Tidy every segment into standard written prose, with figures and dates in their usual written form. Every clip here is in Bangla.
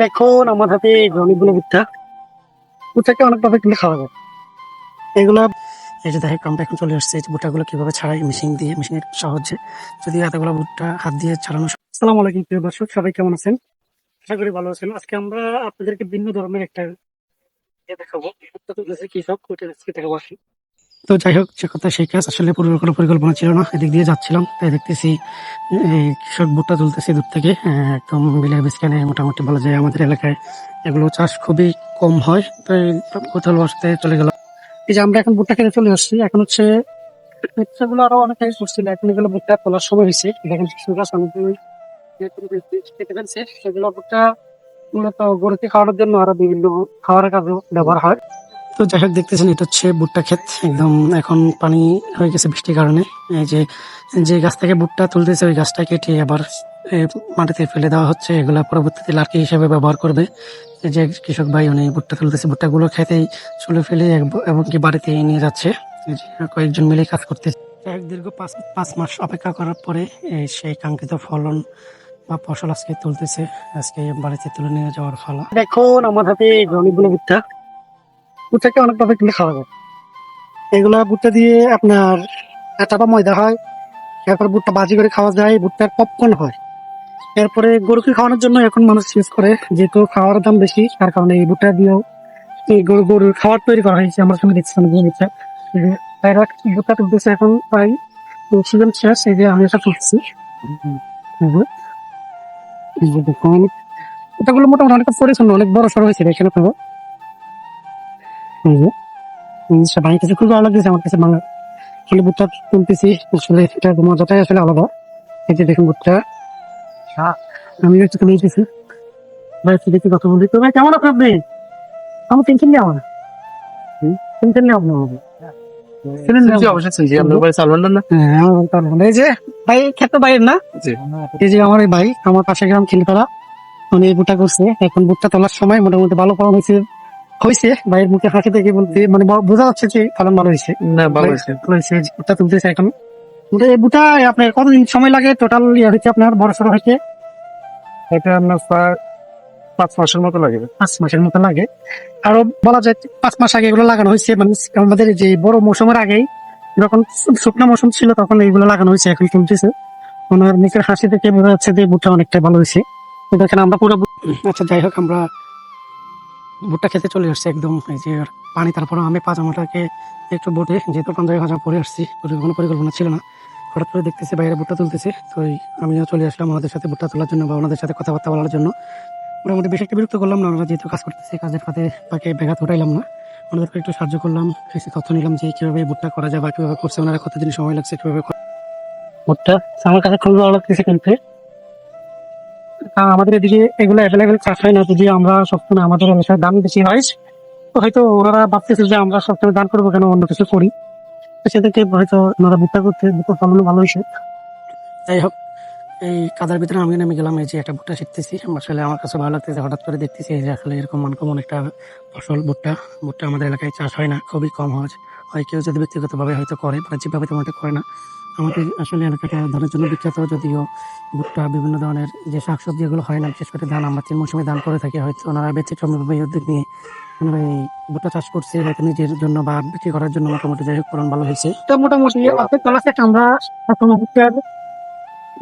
এখন আমার হাতে অনেকগুলো ভুট্টা ভুট্টাকে অনেকভাবে কিন্তু খাওয়া যায় এগুলা। এই যে দেখো আমরা এখন চলে আসছে, এই যে ভুট্টাগুলো কিভাবে ছাড়াই মেশিনের সাহায্যে, যদি এতগুলো ভুট্টা হাত দিয়ে ছাড়ানো। আসসালামু আলাইকুম প্রিয় দর্শক, সবাই কেমন আছেন? আশা করি ভালো আছেন। আজকে আমরা আপনাদেরকে ভিন্ন ধরনের একটা দেখাবো, ভুট্টা তুলতেছে কৃষক, ওইটা রেসিপি দেখাবো আসি। তো যাই হোক, সে কথা সেই কাজ আসলে পূর্বের কোনো পরিকল্পনা ছিল না। এদিক দিয়ে যাচ্ছিলাম, তাই দেখতেছি এই কৃষক ভুট্টা তুলতেছে দূর থেকে। একদম বিলের মাঝখানে, মোটামুটি বলা যায় আমাদের এলাকায় এগুলো চাষ খুবই কম হয়, তাই কোথাও বসতে চলে গেলাম। এই যে আমরা এখন ভুট্টা খেতে চলে আসছি। এখন হচ্ছে ভুট্টাগুলো আরো অনেক আগে করছিল, এখন এগুলো ভুট্টা তোলার সময় হয়েছে। দেখেন কৃষক গাছ অনেকগুলো কেটে ফেলছে। সেগুলো ভুট্টা মূলত গরুকে খাওয়ানোর জন্য আরো বিভিন্ন খাবারের কাজেও ব্যবহার হয়। তো যাই হোক, দেখতেছেন এটা হচ্ছে ভুট্টা ক্ষেত। একদম এখন পানি হয়ে গেছে বৃষ্টির কারণে। এই যে যে গাছ থেকে ভুট্টা তুলতেছে, ওই গাছটা কেটে আবার মাটিতে ফেলে দেওয়া হচ্ছে। এগুলা পরবর্তীতে লার্কি হিসেবে ব্যবহার করবে। এই যে কৃষক ভাই উনি ভুট্টা তুলতেছে, ভুট্টাগুলো খেতেই চুলে ফেলে এবং কি বাড়িতে নিয়ে যাচ্ছে। এই যে কয়েকজন মিলে কাজ করতেছে। এক দীর্ঘ পাঁচ মাস অপেক্ষা করার পরে সেই কাঙ্ক্ষিত ফলন বা ফসল আজকে তুলতেছে, আজকে বাড়িতে তুলে নিয়ে যাওয়ার পালা। দেখুন আমার হাতে অনেকগুলো ভুট্টা ভুট্টাকে অনেকভাবে কিন্তু খাওয়া যায়। এগুলা ভুট্টা দিয়ে আপনার আটা বা ময়দা হয়, এরপর ভুট্টা ভাজি করে খাওয়া যায়, ভুট্টার পপকর্ন হয়। এরপরে গরুকে খাওয়ানোর জন্য এখন মানুষ ইউজ করে, যেহেতু খাওয়ার দাম বেশি, তার কারণে এই ভুট্টা দিয়েও এই গরুর খাবার তৈরি করা হয়েছে। আমার সঙ্গে দেখছি অনেকগুলো ভুট্টা। তাইরা ভুট্টা তুলতেছে এখন প্রায় সিজন শেষ। এই যে আমি এটা তুলছি, দেখুন ভুট্টাগুলো মোটামুটি অনেকটা পরিচ্ছন্ন, অনেক বড় সড়ো হয়েছে। এখানে পাবো বাঙালি কাছে খুব ভালো লাগতেছে আমার কাছে। বাংলা আসলে ভুট্টা তুলতেছি, আসলে এটা মজাটাই আসলে আলাদা। এই যে দেখুন ভুট্টা আমি একটু তুলে দিতেছি। ভাই একটু দেখি কথা বলি। তো ভাই কেমন আছেন আপনি? আমার টেনশন নেই, আমার টেনশন নেই আপনার। এই যে ভাই খেতে বাইরের না, এই যে আমার এই ভাই, আমার পাশে গ্রাম খিলপাড়া, উনি ভুট্টা করছে। এখন ভুট্টা তোলার সময় মোটামুটি ভালো ফলন হয়েছে হয়েছে ভাইয়ের মুখে হাসি থেকে বলতে মানে বোঝা যাচ্ছে যে ফলন ভালো হয়েছে। না ভালো হয়েছে, ভালো হয়েছে। ভুট্টা তুলতেছে এখন। এই ভুট্টা আপনার কতদিন সময় লাগে টোটাল হচ্ছে আপনার বড় সড়ো হয়েছে? এটা আপনার 5 মাসের মতো লাগে। 5 মাসের মতো লাগে। আরো বলা যায় 5 মাস আগে এগুলো লাগানো হয়েছে, মানে আমাদের যে বড় মৌসুমের আগেই, যখন শুকনো মৌসুম ছিল তখন এইগুলো লাগানো হয়েছে। এখন তুলতেছে, ওনার মুখের হাসি থেকে বোঝা যাচ্ছে যে ভুট্টা অনেকটাই ভালো হয়েছে। তো দেখেন আমরা পুরো আচ্ছা যাই হোক, আমরা ভুট্টা খেতে চলে আসছি একদম। এই যে পানি, তারপরে আমি পাজামাটাকে একটু বোটে, যেহেতু পাঞ্জাবি ভাজা পরে আসছি, কোনো পরিকল্পনা ছিল না। হঠাৎ করে দেখতেছি বাইরে ভুট্টা তুলতেছে, তো আমিও চলে আসলাম ওনাদের সাথে ভুট্টা তোলার জন্য বা ওনাদের সাথে কথাবার্তা বলার জন্য। মোটামুটি বেশি একটা বিরক্ত করলাম না, ওনারা যেহেতু কাজ করতেছে, কাজের পাকে ব্যাঘাত ঘটাইলাম না। ওনাদেরকে একটু সাহায্য করলাম, কিছু তথ্য নিলাম যে কিভাবে ভুট্টা করা যায় বা কিভাবে করছে, ওনারা কতদিন সময় লাগছে কিভাবে ভুট্টা। আমার কাছে খুবই ভালো লাগতেছে কিনতে। আমাদের এদিকে এগুলো অ্যাভেলেবেল চাষ হয় না, যদি আমরা সবসময় আমাদের এলাকায় দাম বেশি হয়, তো হয়তো ওনারা ভাবতেছে যে আমরা সবসময় দান করবো কেন, অন্য কিছু করি। তো সেদিকে হয়তো ওনারা ভুট্টা করতে ভুট্টা ফলন ভালো হয়েছে। যাই হোক, এই কাদার ভিতরে আমি নেমে গেলাম। এই যে একটা ভুট্টা শিখতেছি, আসলে আমার কাছে ভালো লাগতেছে। হঠাৎ করে দেখতেছি এই যে আসলে এরকম আনকমন একটা ফসল ভুট্টা। ভুট্টা আমাদের এলাকায় চাষ হয় না, খুবই কম হয়। কেউ যদি ব্যক্তিগতভাবে হয়তো করে, বাণিজ্যিকভাবে তেমন একটা করে না। আমাদের আসলে এলাকাটা ধানের জন্য বিখ্যাত, যদিও ভুট্টা বিভিন্ন ধরনের যে শাকসবজি এগুলো হয় না, বিশেষ করে ধান আমরা 3 মৌসুমে ধান করে থাকি। হয়তো ওনারা ব্যতিক্রমী উদ্যোগ নিয়ে ওনারা এই ভুট্টা চাষ করছে, হয়তো নিজের জন্য বা বিক্রি করার জন্য। মোটামুটি যাই হোক, ফলন ভালো হয়েছে। তো মোটামুটি আমরা এখন ভুট্টার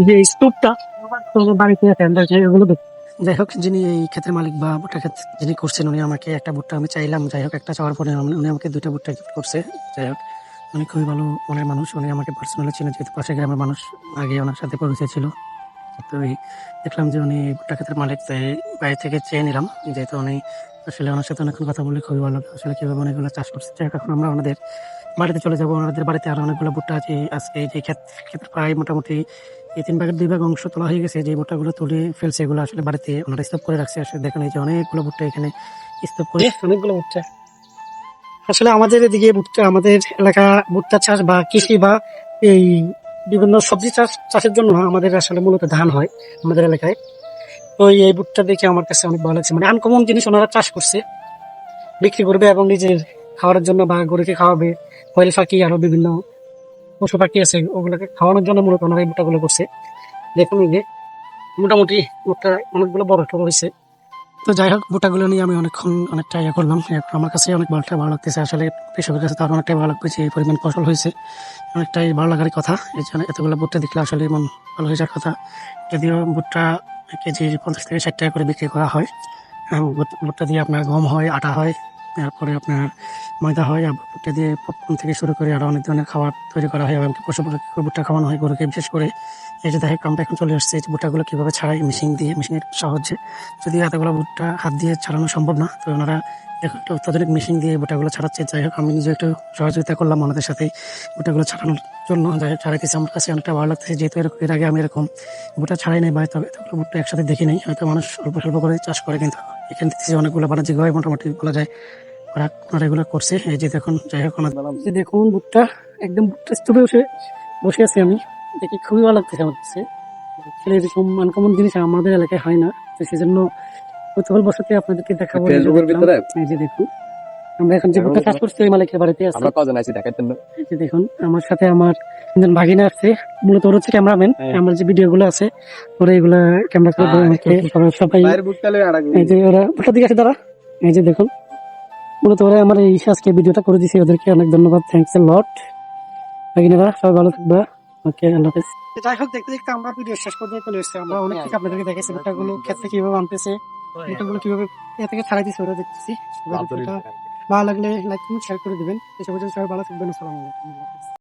যে স্তূপটা বাড়িতে এগুলো। যাই হোক, যিনি এই ক্ষেতের মালিক বা ভুট্টা ক্ষেত যিনি করছেন, উনি আমাকে একটা ভুট্টা আমি চাইলাম, যাই হোক একটা চাওয়ার পরে উনি আমাকে 2টা ভুট্টা গিফট করছে। যাই হোক, উনি খুবই ভালো মনের মানুষ, উনি আমাকে পার্সোনালি চিনে, যেহেতু পাশের গ্রামের মানুষ, আগে ওনার সাথে পরিচয় ছিল। তো দেখলাম যে উনি ভুট্টা ক্ষেতের মালিক, তাই বাইরে থেকে চেয়ে নিলাম। যেহেতু উনি আসলে ওনার সাথে অনেকক্ষণ কথা বলে খুবই ভালো লাগে, আসলে কিভাবে অনেকগুলো চাষ করছে। যাই হোক, এখন আমরা ওনাদের বাড়িতে চলে যাবো। ওনাদের বাড়িতে আরো অনেকগুলো ভুট্টা আছে। আজকে এই যে ক্ষেতের প্রায় মোটামুটি এই 3 ভাগের 2 ভাগ অংশ তোলা হয়ে গেছে। যে ভুট্টাগুলো তুলে ফেলছে, এগুলো আসলে বাড়িতে ওনারা স্তূপ করে রাখছে। আসলে দেখেন এই যে অনেকগুলো ভুট্টা এখানে স্তূপ করে, অনেকগুলো ভুট্টা। আসলে আমাদের এদিকে ভুট্টা, আমাদের এলাকা ভুট্টা চাষ বা কৃষি বা এই বিভিন্ন সবজি চাষের জন্য আমাদের আসলে মূলত ধান হয় আমাদের এলাকায়। তো এই ভুট্টা দেখে আমার কাছে অনেক ভালো লাগছে, মানে আনকমন জিনিস ওনারা চাষ করছে, বিক্রি করবে এবং নিজের খাওয়ার জন্য বা গরুকে খাওয়াবে। কোয়েল পাখি আরো বিভিন্ন পশু পাখি আছে, ওগুলোকে খাওয়ানোর জন্য মূলত ওনারা এই ভুট্টাগুলো করছে। দেখুন এই যে মোটামুটি ভুট্টা অনেকগুলো বড় সড়ো হয়েছে। তো তো যাই হোক ভুট্টাগুলো নিয়ে আমি অনেকটা ইয়ে করলাম। আমার কাছে অনেক ভালো লাগতেছে, আসলে কৃষকের কাছে তার অনেকটাই ভালো লাগতেছে, এই পরিমাণ ফসল হয়েছে, অনেকটাই ভালো লাগার কথা। এই জন্য এতগুলো ভুট্টা দেখলে আসলে মন ভালো হয়ে যাওয়ার কথা। যদিও ভুট্টা কেজি 50 থেকে 60 টাকা করে বিক্রি করা হয়। ভুট্টা দিয়ে আপনার গম হয়, আটা হয়, তারপরে আপনার ময়দা হয়। আর ভুট্টা দিয়ে পপকর্ন থেকে শুরু করে আরও অনেক ধরনের খাবার তৈরি করা হয়, এবং পশু পাখিকে ভুট্টা খাওয়ানো হয়, গরুকে বিশেষ করে। এই যে দেখে আমরা এখন চলে আসছে, এই যে ভুট্টাগুলো কীভাবে ছাড়াই মেশিনের সাহায্যে। যদিও এতগুলো ভুট্টা হাত দিয়ে ছাড়ানো সম্ভব না, তো ওনারা এখন একটু অত্যাধুনিক মেশিন দিয়ে ভুট্টাগুলো ছাড়াচ্ছে। যাই হোক, আমি নিজে একটু সহযোগিতা করলাম ওনাদের সাথে ভুট্টাগুলো ছাড়ানোর জন্য। যাই হোক, ছাড়াইতেছি, আমার কাছে অনেকটা ভালো লাগতেছে, যেহেতু এর আগে আমি এরকম ভুট্টা ছাড়াই নাই, বা তবে এতগুলো ভুট্টা একসাথে দেখি নাই। হয়তো মানুষ অল্প স্বল্প করে চাষ করে, কিন্তু এখান থেকে অনেকগুলো বাণিজ্যিকভাবে মোটামুটি বলা যায় ওরা এগুলো করছে। এই যে দেখুন, যাই হোক, দেখুন ভুট্টা একদম ভুট্টা স্তূপে বসে আছি আমি, দেখি খুবই ভালো লাগতেছে আমার কাছে। আসলে এরকম আনকমন জিনিস আমাদের এলাকায় হয় না, তো সেজন্য কৌতূহল বসতে আপনাদেরকে দেখাবো। এই যে দেখুন, আমরা এখন যে ভুট্টা চাষ করছি ওই মালিকের বাড়িতে আছি। এই যে দেখুন, আমার সাথে আমার একজন ভাগিনা আসছে, মূলত ওর হচ্ছে ক্যামেরাম্যান। আমার যে ভিডিও গুলো আছে ওরা এগুলা ক্যামেরা করে আমাকে সবাই। এই যে ওরা ভুট্টা দিকে আছে তারা, এই যে দেখুন, মূলত ওরা আমার এই আজকে ভিডিওটা করে দিছে, ওদেরকে অনেক ধন্যবাদ, থ্যাংকস এ লট। ভাগিনারা সবাই ভালো থাকবা, ওকে, আল্লাহ হাফেজ। যাই হোক, দেখতে দেখতে আমরা ভিডিও শেষ পর্যায়ে চলে এসেছি। আমরা অনেক কিছু আপনাদেরকে দেখেছি, ভুট্টাগুলো ক্ষেত থেকে কিভাবে আনতেছে, ভুট্টাগুলো কিভাবে এ থেকে ছাড়াইতেছে ওরা দেখতেছি। ভালো লাগলে লাইক কমেন্ট শেয়ার করে দিবেন। এসব সবাই ভালো থাকবেন, আসসালামু আলাইকুম।